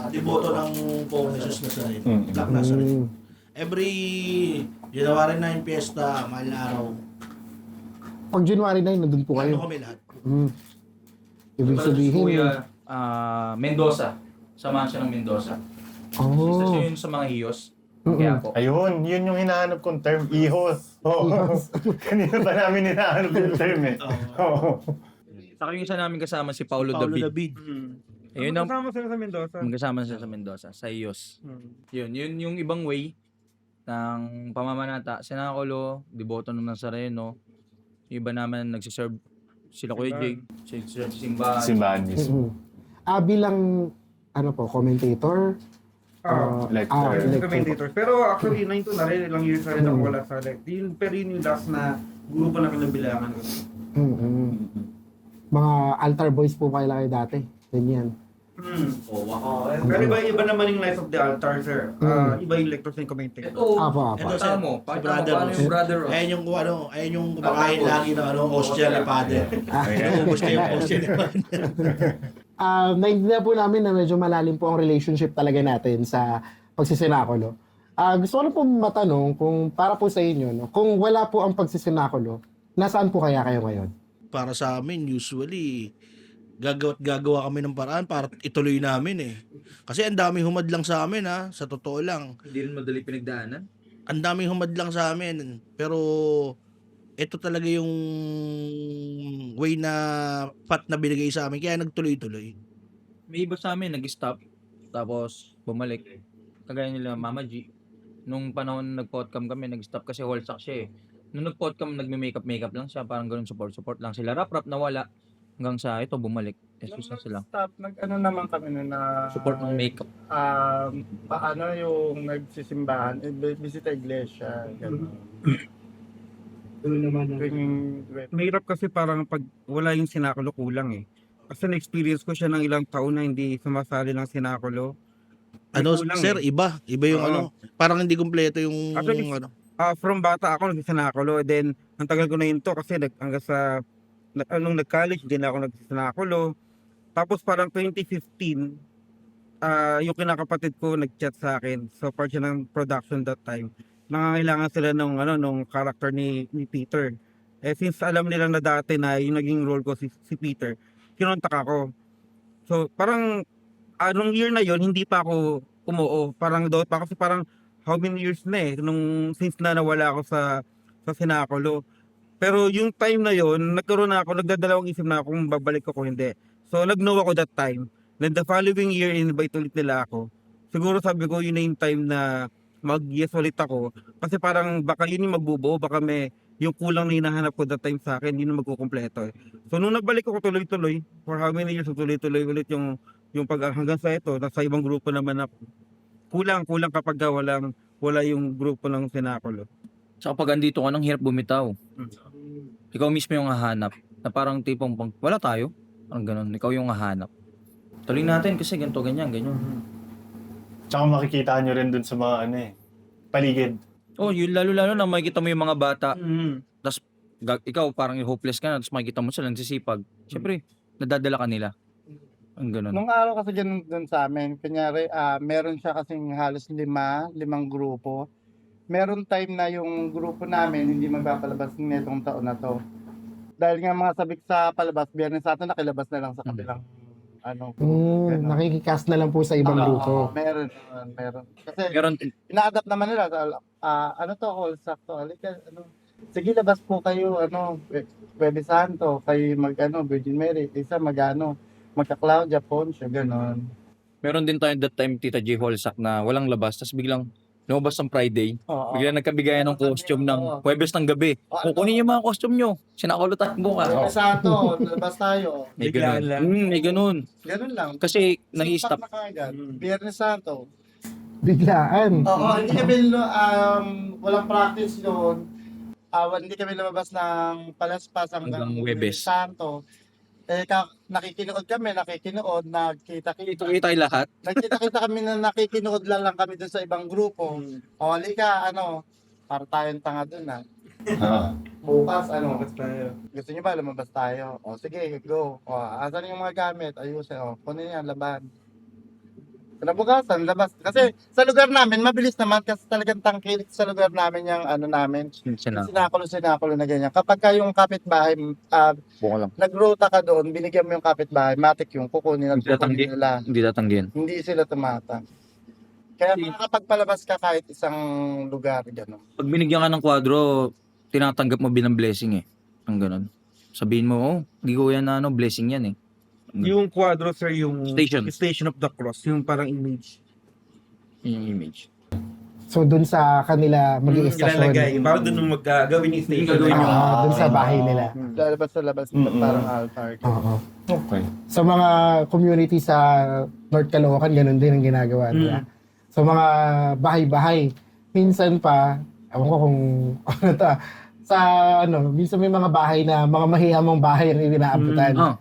deboto ng Poong Jesus Nazareth. Black Nazareth. Every January 9 Fiesta, mahal na araw. Pag January 9, nandun po kayo. Ano kami lahat? Ibig sabihin, Kuya, Mendoza. Samahan siya ng Mendoza. Isa oh, siya yun sa mga hiyos. Kaya po. Ayun, yun yung hinahanap kong term. Iho. Oo. Kanina pa namin hinahanap yung term eh. Oo. Saka yung isa namin kasama si Paulo Paulo David. David. Ayun ang Kasama sila sa Mendoza. magkasama siya sa Mendoza, sa hiyos. Yun yung ibang way ng pamamanata. Sinakulo, deboto ng Nazareno. Yung iba naman nagsiserve sila Kuya Jake. Nagsiserve simbahan. Simbahan mismo. bilang, commentator, Lecturer. Commentator. Pero actually, 9 na rin, ilang years na rin ako wala sa pero yun yung last na grupo na kinabilangan ko. mga altar boys po kayo dati. Ganyan. Pero iba naman yung Life of the Altar, sir. Iba yung lectures ng commentator. Ito, Apo. Ito, pakita mo. si Pakita mo Brother paano Ross. yung Brother Ross. Ayan yung kumakain lagi ng hostya ni Father. Ubus niya yung hostya ni Father. Naintindihan po namin na medyo malalim po ang relationship talaga natin sa pagsisinakulo. Gusto ko lang po matanong kung para po sa inyo, no, kung wala po ang pagsisinakulo, nasaan po kaya kayo ngayon? Para sa amin, usually, gagawa kami ng paraan para ituloy namin eh. Kasi ang daming humadlang sa amin sa totoo lang. Hindi rin madali pinagdaanan. Ang daming humadlang sa amin. Pero ito talaga yung way na path na binigay sa amin. Kaya nagtuloy-tuloy. May iba sa amin nag-stop, tapos bumalik. Kagaya nila Mama G. Nung panahon nag-podcast kami, nag-stop kasi wholesale siya eh. Nung nag-pod kami, nagme-makeup lang siya, parang ganun, support lang sila. Rap nawala. Hanggang sa ito, bumalik. Jesus na sila. Stop, nag-ano naman kami nun na Support ng makeup. paano yung nagsisimbahan, bisita iglesia, gano'n. Tuwing Mahirap kasi parang pag wala yung sinakulo kulang eh. Kasi na-experience ko siya ng ilang taon na hindi sumasali ng sinakulo. May Ano, kulang sir, eh. iba yung Oo. ano, parang hindi kumpleto yung Actually, ano. From bata ako nagsisinakulo. Then, ang tagal ko na yun to kasi hanggang sa nung nag-college din ako nagsisinakulo. Tapos parang 2015, yung kinakapatid ko nag-chat sa akin. So, part siya ng production that time. Nangangailangan sila nung character ni Peter. Eh, since alam nila na dati na yung naging role ko si Peter, kinontak ako. So, parang, anong year na yon hindi pa ako umuo. Parang doon pa kasi parang how many years na eh, since na nawala ako sa sinakulo. Pero yung time na yon nagkaroon na ako, nagdadalawang isip na ako kung babalik ako hindi. So, nag-no ako that time. Then the following year, invite ulit nila ako. Siguro sabi ko, yun na yung time na mag-yes ulit ako. Kasi parang baka yun yung magbubuo, baka yung kulang na hinahanap ko that time sa akin, yun yung magkukumpleto eh. So, nung nagbalik ako tuloy-tuloy, for how many years, tuloy-tuloy ulit yung hanggang sa ito, nasa ibang grupo naman ako. Kulang kapag wala yung grupo ng sinakulo. Tsaka pag andito ka, nang hirap bumitaw. Ikaw mismo yung hahanap. Na parang tipong, wala tayo. Parang ganun, ikaw yung hahanap. Tuloy natin kasi ganito, ganyan. Tsaka makikita nyo rin dun sa mga paligid. Oh, yun lalo-lalo na makikita mo yung mga bata. Tapos ikaw parang hopeless ka na, tapos makikita mo sila nagsisipag. Siyempre, nadadala ka nila. Ang ganun. Nung araw kasi ganun dun sa amin, kunyari, meron siya kasing halos limang grupo. Meron time na yung grupo namin hindi magpapalabas nitong taon na to. Dahil nga mga sabik sa palabas, Biyernes Santo nakilabas na lang sa kabilang ganun. Nakikicast na lang po sa ibang grupo. Meron. Kasi Meron, ina-adapt naman nila. All sakto. Halika, sige, labas po kayo, Huwebes Santo, kayo Virgin Mary, isa magka-Claudia, Poncio, gano'n. meron din tayo that time, Tita J. Holsack, na walang labas. Tapos biglang lumabas ng Friday. Oo. Biglang nagkabigayan ng costume ng Huwebes ng gabi. Kukunin yung mga costume nyo. Sinakulotan mo ka. Huwebes Santo, labas tayo. May ganun. May ganun. Ganun lang. Kasi nai-stop. Sipak na kagad. Biyernes Santo. Biglaan. Oo, hindi kami, walang practice doon. Hindi kami lumabas ng palaspas hanggang Hanggang Huwebes. Santo. Nakikinood kami, nagkita-kita. Ito tayo lahat. Nagkita-kita kami na nakikinood lang kami dun sa ibang grupo. O, halika, para tayong tanga dun, Bukas, gusto niyo ba lumabas tayo? O, sige, go. O, asan yung mga gamit? Ayusin, kunin yan, laban. Kinabukasan, labas. Kasi sa lugar namin, mabilis naman kasi talagang tangkilik sa lugar namin yung namin. Sinakulo na ganyan. Kapag yung kapitbahay, Buka lang. nagruta ka doon, binigyan mo yung kapitbahay, matik yung kukunin at kukunin nila. Hindi tatanggihan. Hindi sila tumata. Kaya makakapagpalabas ka kahit isang lugar, gano'n. Pag binigyan ka ng kwadro, tinatanggap mo bilang blessing eh. Ang ganun. Sabihin mo, hindi ko yan blessing yan eh. Yung quadro, sir, yung Station of the Cross, yung parang image. Yung image. So, dun sa kanila mag-i-istasyon. Parang dun nung gawin yung station. Dun sa bahay nila. Lalabas sa labas, parang altar. Oo. Okay. Sa mga community sa North Caloocan, ganun din ang ginagawa nila. Sa mga bahay-bahay, minsan pa, ewan ko kung minsan may mga bahay na mga mahihamang bahay ang inaabutan.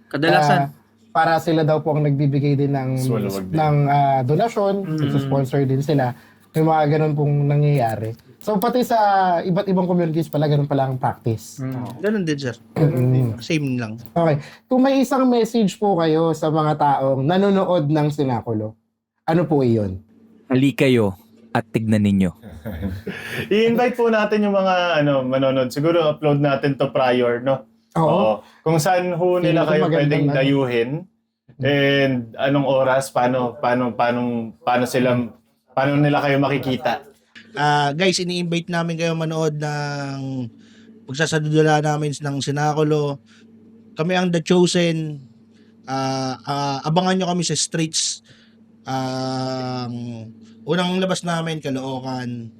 Kadalasan. Para sila daw po ang nagbibigay din ng donasyon, sponsor din sila. May mga ganun pong nangyayari. So pati sa iba't ibang communities pala, ganun pala ang practice. Ganun din, sir. Same lang. Okay. Kung may isang message po kayo sa mga taong nanonood ng Sinakulo, ano po iyon? Hali kayo at tignan ninyo. I-invite po natin yung mga manonood. Siguro upload natin to prior, no? Oo. Kung saan ho nila ko kayo magandang pwedeng dayuhin and anong oras, paano nila kayo makikita. Guys, ini-invite namin kayo manood ng pagsasadula namin ng Sinakulo. Kami ang The Chosen. Abangan nyo kami sa streets. Unang labas namin, Caloocan,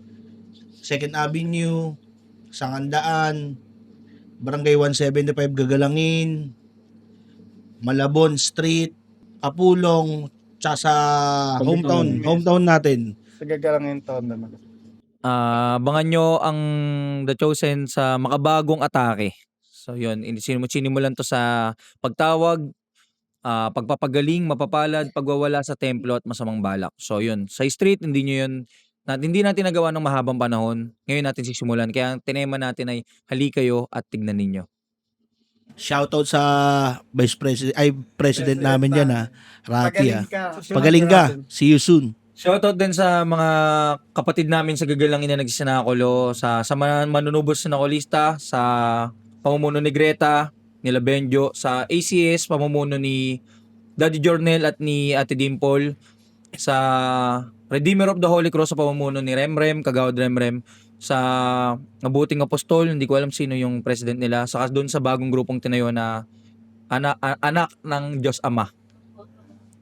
2nd Avenue, Sangandaan, Barangay 175 Gagalangin, Malabon Street, Kapulong, tsaka sa hometown natin. Sa gagalangin taon naman. Abangan nyo ang The Chosen sa makabagong atake. So yun, sinimulan to sa pagtawag, pagpapagaling, mapapalad, pagwawala sa templo at masamang balak. So yun, sa street, hindi natin nagawa ng mahabang panahon. Ngayon natin sisimulan. Kaya ang tinema natin ay hali kayo at tignan ninyo. Shoutout sa President namin dyan Rocky Magaling ka. Pagaling ka. See you soon. Shoutout din sa mga kapatid namin sa Gagalangin na nagsisinakulo, sa manunubos na nakulista, sa pamumuno ni Greta, nila Benjo, sa ACS, pamumuno ni Daddy Jornel at ni Ate Dimple, sa Redeemer of the Holy Cross sa pamumuno ni Remrem, Kagawad Remrem, sa Mabuting Apostol, hindi ko alam sino yung president nila, saka doon sa bagong grupong tinayo na anak ng Diyos Ama.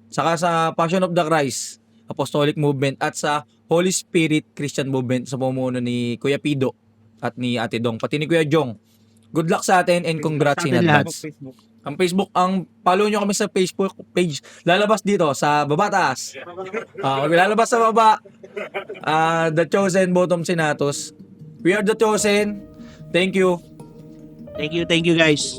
Saka sa Passion of the Christ Apostolic Movement at sa Holy Spirit Christian Movement sa pamumuno ni Kuya Pido at ni Ate Dong, pati ni Kuya Jong. Good luck sa atin and congrats in advance. Ang Facebook, follow nyo kami sa Facebook page. Lalabas dito sa baba taas. Lalabas sa baba. The Chosen Bottom Senatus. We are The Chosen. Thank you. Thank you guys.